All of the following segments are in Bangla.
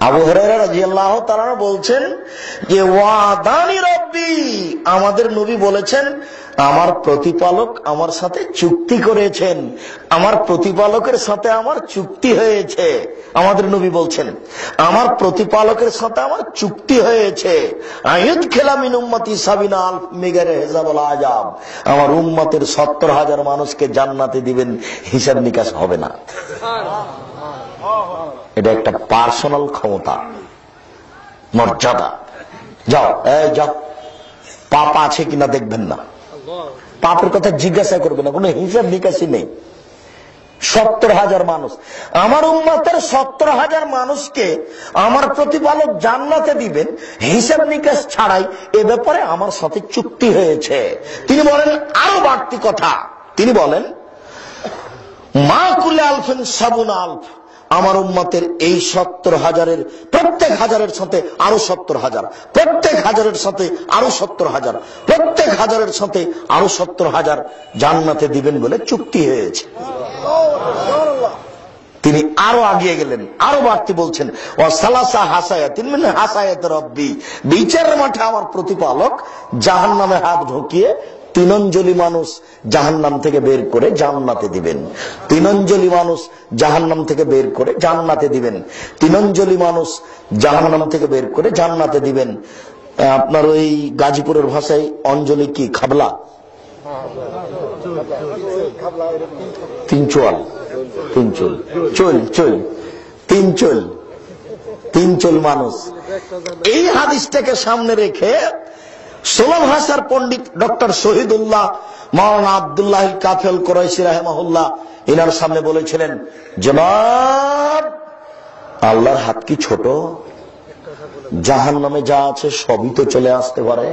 আবু হুরায়রা রাদিয়াল্লাহু তাআলা বলছেন যে ওয়াদানি রব্বি, আমাদের নবী বলেছেন আমার প্রতিপালক আমার সাথে চুক্তি করেছেন, আমার প্রতিপালকের সাথে আমার চুক্তি হয়েছে। আমাদের নবী বলছেন আমার প্রতিপালকের সাথে আমার চুক্তি হয়েছে, আইয়ুদখিলা মিন উম্মতি ৭০,০০০ মিগারে হিসাবুল আজাব, আমার উম্মতের ৭০,০০০ মানুষকে জান্নাতে দিবেন, হিসাব নিকাশ হবে না। এটা একটা পার্সোনাল ক্ষমতা, মর্যাদা। যাও যাও, পাপ আছে কিনা দেখবেন না, পাপের কথা জিজ্ঞাসা করবে না, কোনো হিসাব নিকাশই নেই। ৭০,০০০ মানুষ, আমার উম্মতের ৭০,০০০ মানুষকে আমার প্রতিপালক জান্নাতে দিবেন হিসাব নিকাশ ছাড়াই, এ ব্যাপারে আমার সাথে চুক্তি হয়েছে। তিনি বলেন আরো বাড়তি কথা, তিনি বলেন মা কুল্লি আলফিন ৭০,০০০, আমার উম্মতের এই ৭০,০০০-এর প্রত্যেক হাজারের সাথে আরো ৭০,০০০, প্রত্যেক হাজারের সাথে আরো ৭০,০০০, প্রত্যেক হাজারের সাথে আরো ৭০,০০০ জান্নাতে দিবেন বলে চুক্তি হয়েছে। তিনি আরো আগিয়ে গেলেন, আরো বাড়তি বলছেন ওয়াসালাসা হাসায়াতিন মিন হাসায়াত রব্বি, বিচারের মাঠে আমার প্রতিপালক জাহান্নামে হাত ঢুকিয়ে ৩ অঞ্জলি মানুষ জাহান্নাম থেকে বের করে জান্নাতে দিবেন। ৩ অঞ্জলি মানুষ জাহান্নাম থেকে বের করে জান্নাতে দিবেন। ৩ অঞ্জলি মানুষ জাহান্নাম থেকে বের করে জান্নাতে দিবেন। আপনার ওই গাজীপুরের ভাষায় অঞ্জলি কি? খাবলা, ৩ চোয়াল, ৩ চোল, চোল চোল, ৩ চোল, ৩ চোল মানুষ। এই হাদিসটাকে সামনে রেখে ১৬ ভাষার পণ্ডিত ডক্টর শহীদুল্লাহ মাওলানা আব্দুল্লাহ কাফেল কুরাইশি রাহিমাহুল্লাহ এনার সামনে বলেছিলেন, জনাব আল্লাহর হাত কি ছোট? জাহান্নামে যা আছে সবই তো চলে আসতে পারে,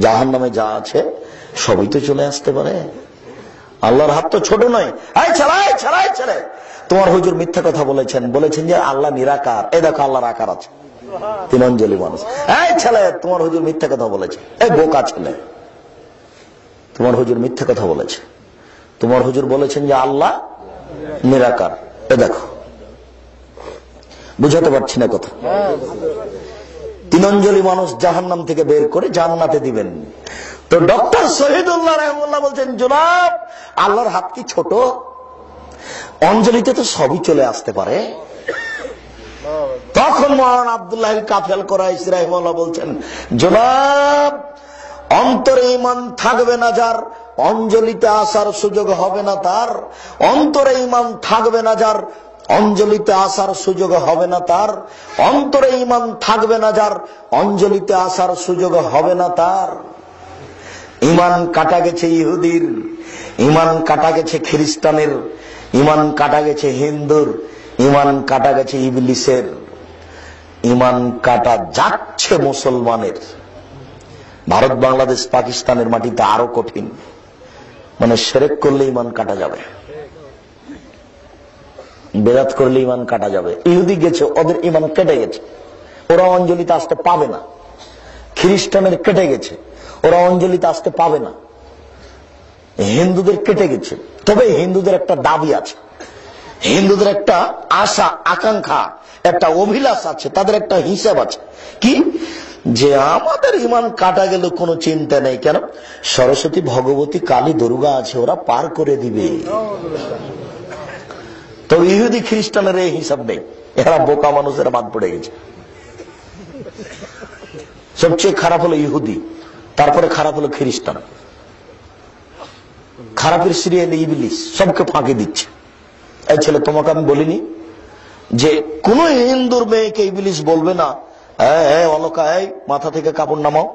জাহান্নামে যা আছে সবই তো চলে আসতে পারে, আল্লাহর হাত তো ছোট নয়। এই ছেলে ছেলে ছেলে, তোমার হুজুর মিথ্যা কথা বলেছেন, বলেছেন যে আল্লাহ নিরাকার। এই দেখো আল্লাহর আকার আছে। ৩ অঞ্জলি মানুষ, এই ছেলে তোমার হুজুর মিথ্যা কথা বলেছে। এই বোকা ছেলে, তোমার হুজুর মিথ্যা কথা বলেছে, তোমার হুজুর বলেছেন যে আল্লাহ নিরাকার। এ দেখো, বুঝাতে পারছি না কথা। ৩ অঞ্জলি মানুষ জাহান্নাম থেকে বের করে জান্নাতে দিবেন। তো ডক্টর শহীদুল্লাহ রাহিমাহুল্লাহ বলছেন, জনাব আল্লাহর হাত কি ছোট? অঞ্জলিতে তো সবই চলে আসতে পারে। তখন মাওলানা আব্দুল্লাহ কাফেল কুরাইশি রাহিমাহুল্লাহ বলছেন, জনাব অন্তরে ঈমান থাকবে না যার, অঞ্জলিতে আসার সুযোগ হবে না তার। অন্তরে ঈমান থাকবে না যার, অঞ্জলিতে আসার সুযোগ হবে না তার। অন্তরে ঈমান থাকবে না যার, অঞ্জলিতে আসার সুযোগ হবে না তার। ঈমান কাটা গেছে ইহুদির, ঈমান কাটা গেছে খ্রিস্টানের, ঈমান কাটা গেছে হিন্দুর, ঈমান কাটা গেছে ইবলিসের, ঈমান কাটা যাচ্ছে মুসলমানের। ভারত বাংলাদেশ পাকিস্তানের মাটিতে আরো কঠিন, মানে শিরক করলে ঈমান কাটা যাবে, বেদাত করলে ঈমান কাটা যাবে। ইহুদি গেছে, ওদের ঈমান কেটে গেছে, ওরা অঞ্জলিতে আসতে পাবে না। খ্রিস্টানের কেটে গেছে, ওরা অঞ্জলিতে আসতে পাবে না। হিন্দুদের কেটে গেছে, তবে হিন্দুদের একটা দাবি আছে, হিন্দুদের একটা আশা আকাঙ্ক্ষা, একটা অভিলাষ আছে, তাদের একটা হিসাব আছে। কি? যে আমাদের ঈমান কাটা গেল কোনো চিন্তা নেই, কেন? সরস্বতী, ভগবতী, কালী, দুর্গা আছে, ওরা পার করে দিবে। তো ইহুদি খ্রিস্টানের এই হিসাব নেই, এরা বোকা মানুষেরা বাদ পড়ে গেছে। সবচেয়ে খারাপ হলো ইহুদি, তারপরে খারাপ হলো খ্রিস্টান। খারাপের সিরিয়াল ইবলিস, সবকে ফাঁকি দিচ্ছে। এই ছেলে, তোমাকে আমি বলিনি যে কোন হিন্দুর মেয়েকে ইবলিস বলবে না অলকা এই মাথা থেকে কাপড় নামাও,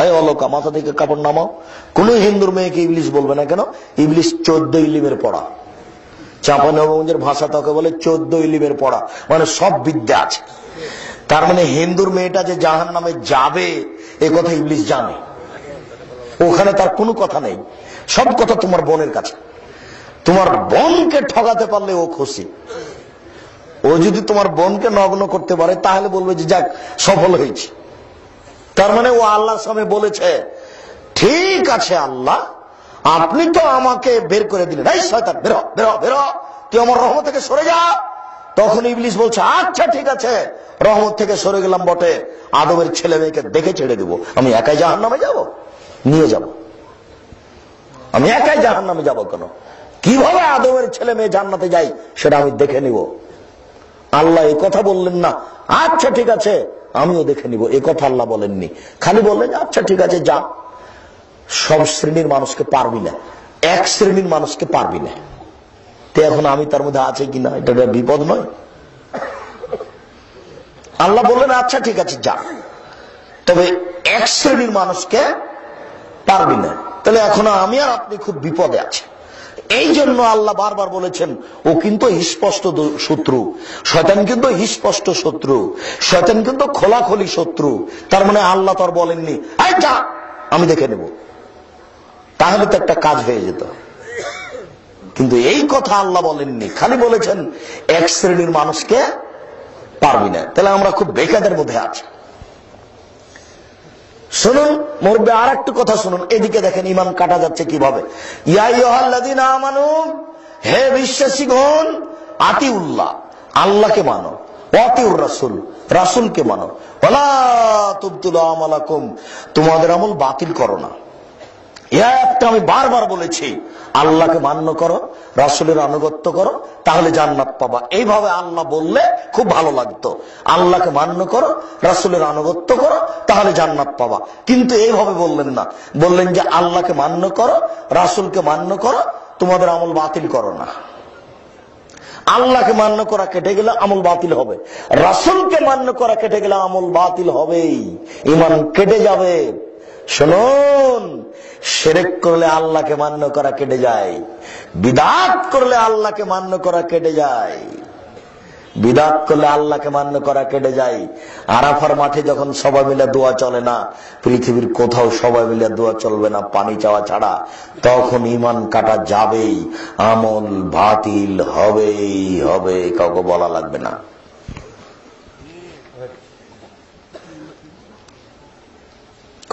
এই অলকা মাথা থেকে কাপড় নামাও। কোন হিন্দুর মেয়েকে ইবলিস বলবে না, কেন? ইবলিস 14 ইলিমের পড়া। চাঁপানগঞ্জের ভাষা তাকে বলে 14 ইলিমের পড়া, মানে সব বিদ্যা আছে। তার মানে হিন্দুর মেয়েটা যে জাহান্নামে যাবে এ কথা ইবলিস জানে, ওখানে তার কোনো কথা নেই, সব কথা তোমার বোনের কাছে। তোমার বোনকে ঠকাতে পারলে ও খুশি। ও যদি তোমার বোনকে নগ্ন করতে পারে তাহলে বলবে যে যাক সফল হয়েছে। তার মানে ও আল্লাহর সামনে বলেছে, ঠিক আছে আল্লাহ, আপনি তো আমাকে বের করে দিলেন, এই শয়তান বেরো বেরো বেরো, তুই আমার রহমত থেকে সরে যা, তখন ইবলিস বলছে, আচ্ছা ঠিক আছে, রহমত থেকে সরে গেলাম বটে, আদমের ছেলে মেয়েকে দেখে ছেড়ে দেবো, আমি একাই জাহান্নামে যাব? নিয়ে যাব, আমি একাই জাহান্নামে যাব কেন? কিভাবে আদমের ছেলে মেয়ে জান্নাতে যাই সেটা আমি দেখে নিব। আল্লাহ এই কথা বললেন না, আচ্ছা ঠিক আছে আমিও দেখে নিব, এ কথা আল্লাহ বলেননি। খালি বললেন আচ্ছা ঠিক আছে যা। সব শ্রেণীর মানুষকে পারবি না, এক শ্রেণীর মানুষকে পারবি না। তো এখন আমি তার মধ্যে আছে কিনা, এটা বিপদ নয়? আল্লাহ বললেন আচ্ছা ঠিক আছে যা, তবে এক শ্রেণীর মানুষকে পারবি না। তাহলে এখন আমি আর আপনি খুব বিপদে আছে। এই জন্য আল্লাহ বারবার বলেছেন ও কিন্তু স্পষ্ট শত্রু, শয়তান কিন্তু স্পষ্ট শত্রু, শয়তান কিন্তু খোলাখুলি শত্রু। তার মানে আল্লাহ তো আর বলেননি আয় যা আমি দেখে নেব, তাহলে তো একটা কাজ হয়ে যেত। কিন্তু এই কথা আল্লাহ বলেননি, খালি বলেছেন এক শ্রেণীর মানুষকে পারবি না। তাহলে আমরা খুব বেকাদের মধ্যে আছি। শুনুন মুরব্বি, আর একটু কথা শুনুন, এদিকে দেখেন ইমান কাটা যাচ্ছে কিভাবে। ইয়া আইয়ুহাল্লাযীনা আমানু, হে বিশ্বাসীগণ, আতিউল্লাহ, আল্লাহকে মানো, ওয়াতিউর রাসূল, রাসূলকে মানো, ওয়ালা তুবতিলু আমালাকুম, তোমাদের আমল বাতিল করো না। একটা আমি বারবার বলেছি, আল্লাহকে মান্য করো, রাসূলের আনুগত্য করো, তাহলে জান্নাত পাবা। এইভাবে আল্লাহ বললে খুব ভালো লাগতো, আল্লাহকে মান্য করো, রাসূলের আনুগত্য করো, তাহলে জান্নাত পাবা। কিন্তু এইভাবে বললেন না, বললেন যে আল্লাহকে মান্য করো, রাসূলকে মান্য করো, তোমাদের আমল বাতিল করো না। আল্লাহকে মান্য করা কেটে গেলে আমল বাতিল হবে, রাসূলকে মান্য করা কেটে গেলে আমল বাতিল হবেই, ঈমান কেটে যাবে। শুনুন, শিরক করলে আল্লাহকে মান্য করা কেটে যায়, বিদআত করলে আল্লাহকে মান্য করা কেটে যায়, বিদআত করলে আল্লাহকে মান্য করা কেটে যায়। আরাফার মাঠে যখন সবাই মিলে দোয়া চলে না, পৃথিবীর কোথাও সবাই মিলে দোয়া চলবে না পানি চাওয়া ছাড়া, তখন ঈমান কাটা যাবেই, আমল বাতিল হবেই হবে, কাউকে বলা লাগবে না।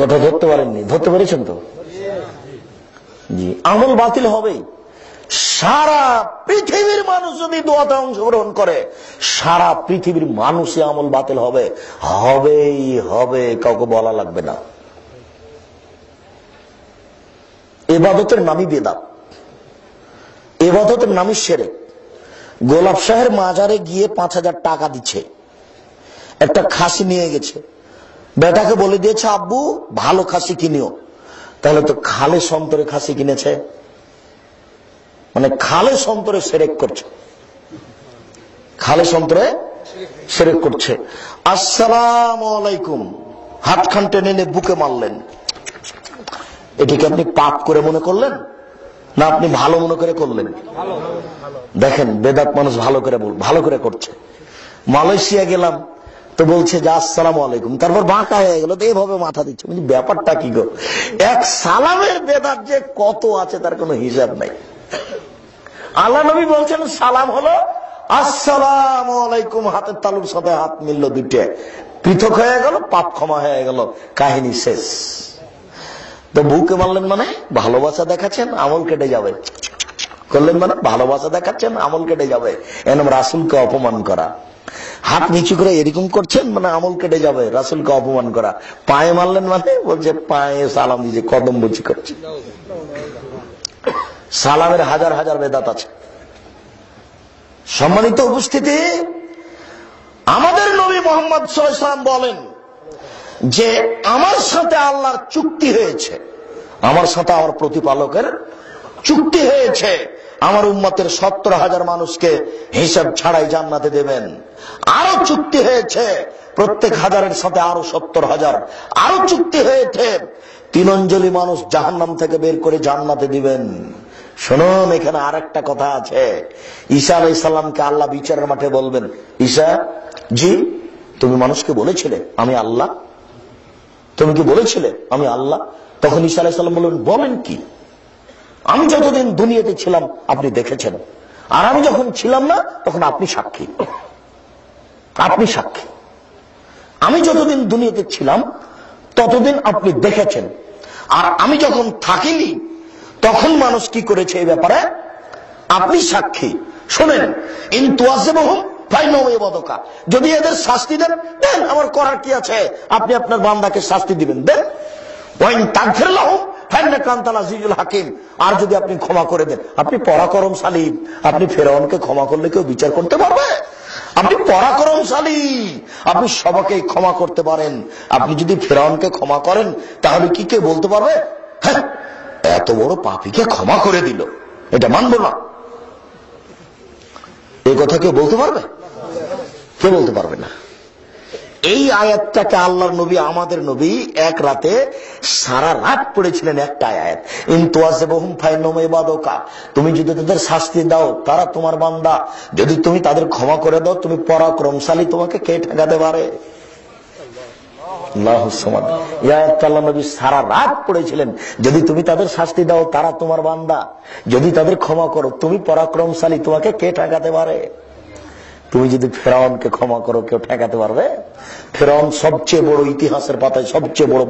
কথা ধরতে পারেননি? ধরতে পেরেছেন তো? জি, আমল বাতিল হবেই। সারা পৃথিবীর মানুষ যদি দোয়াতে অংশগ্রহণ করে, সারা পৃথিবীর মানুষই আমল বাতিল হবে, হবেই হবে, কাউকে বলা লাগবে না। ইবাদতের নামই বেদাত, ইবাদতের নামই শিরক। গোলাপ শাহের মাজারে গিয়ে 5,000 টাকা দিচ্ছে, একটা খাসি নিয়ে গেছে, বেটাকে বলে দিয়েছে আব্বু ভালো খাসি কিনিও, তাহলে তো খালে সন্তরে খাসি কিনেছে, মানে খালে সন্তরে শিরক করছে, খালে সন্তরে শিরক করছে। আসসালামু আলাইকুম, হাতখান টেনে নিয়ে বুকে মারলেন, এটিকে আপনি পাপ করে মনে করলেন না আপনি ভালো মনে করে করলেন? দেখেন বেদাত মানুষ ভালো করে করছে। মালয়েশিয়া গেলাম তো বলছে যে আসসালামু আলাইকুম, তারপর বাঁকা হয়ে গেল, তো এইভাবে মাথা দিচ্ছে। ব্যাপারটা কি গো? এক সালামের বেদাত যে কত আছে তার কোনো হিসাব নাই। আল্লাহ নবী বলছেন সালাম হলো আসসালামু আলাইকুম, হাতের তালুর সাথে হাত মিলল, দুইটা পৃথক হয়ে গেল, পাপ ক্ষমা হয়ে গেল, কাহিনী শেষ। তো বুকে মারলেন মানে ভালোবাসা দেখাচ্ছেন, আমল কেটে যাবে। করলেন মানে ভালোবাসা দেখাচ্ছেন, আমল কেটে যাবে। এরকম রাসূলকে অপমান করা। হাত নিচু করে এরকম করছেন মানে আমল কেটে যাবে, রাসূলকে অপমান করা। পায়ে মারলেন মানে বলছে পায়ে সালাম দিয়েছে, কদম বুঝি করছে। সালামের হাজার হাজার বেদাত আছে। সম্মানিত উপস্থিতি, আমাদের নবী মুহাম্মদ সাল্লাল্লাহু আলাইহি ওয়াসাল্লাম বলেন যে আমার সাথে আল্লাহর চুক্তি হয়েছে, আমার সাথে আমার প্রতিপালকের চুক্তি হয়েছে, আমার উম্মতের 70,000 মানুষকে হিসাব ছাড়াই জান্নাতে দেবেন। আরো চুক্তি হয়েছে প্রত্যেক হাজারের সাথে আরো 70,000, আরো চুক্তি হয়েছে 3 অঞ্জলি মানুষ জাহান্নাম থেকে বের করে জান্নাতে দিবেন। শুনুন, এখানে আরেকটা কথা আছে। ঈসা আলাইহিস সালামকে আল্লাহ বিচারের মাঠে বলবেন, ঈসা জি তুমি মানুষকে বলেছিলে আমি আল্লাহ, তুমি কি বলেছিলে আমি আল্লাহ? তখন ঈসা আলাইহিস সালাম বললেন, বলেন কি? আমি যতদিন দুনিয়াতে ছিলাম আপনি দেখেছেন, আর আমি যখন ছিলাম না তখন আপনি সাক্ষী, আপনি সাক্ষী। আমি যতদিন দুনিয়াতে ছিলাম ততদিন আপনি দেখেছেন, আর আমি যখন থাকিনি তখন মানুষ কি করেছে এই ব্যাপারে আপনি সাক্ষী। শোনেন, ইন তুআযিবহুম ফাইনকা, যদি এদের শাস্তি দেন দেন, আমার করার কি আছে, আপনি আপনার বান্দাকে শাস্তি দিবেন দেন। ওয়াইন তাগফির লাহুম ফাইন্নাকা আনতাল আজিজুল হাকিম, আর যদি আপনি ক্ষমা করে দেন, আপনি পরাক্রমশালী। আপনি ফেরাউনকে ক্ষমা করলে কেউ বিচার করতে পারবে? আপনি পরাক্রমশালী, আপনি সবাইকে ক্ষমা করতে পারেন। আপনি যদি ফেরাউনকে ক্ষমা করেন তাহলে কি কে বলতে পারবে, হ্যাঁ এত বড় পাপীকে ক্ষমা করে দিল, এটা মানব না? এই কথা কেউ বলতে পারবে? কে বলতে পারবে না। এই আয়াতটাকে আল্লাহর নবী, আমাদের নবী এক রাতে সারা রাত পড়েছিলেন একটা আয়াত, ইনতুয়াযিবহুম ফাইন্নাহুম ইবাদুকা, তুমি যদি তাদের শাস্তি দাও তারা তোমার বান্দা, যদি তুমি তাদের ক্ষমা করে দাও তুমি পরাক্রমশালী, তোমাকে কে ঠেকাতে পারে? আল্লাহুস সামাদ। এই আয়াতটা আল্লাহর নবী সারা রাত পড়েছিলেন, যদি তুমি তাদের শাস্তি দাও তারা তোমার বান্দা, যদি তাদের ক্ষমা করো তুমি পরাক্রমশালী, তোমাকে কে ঠেকাতে পারে? তুমি যদি ফেরাউনকে ক্ষমা করো কেউ ঠেকাতে পারবে? ফেরাউন সবচেয়ে বড়, ইতিহাসের পাতায় সবচেয়ে বড়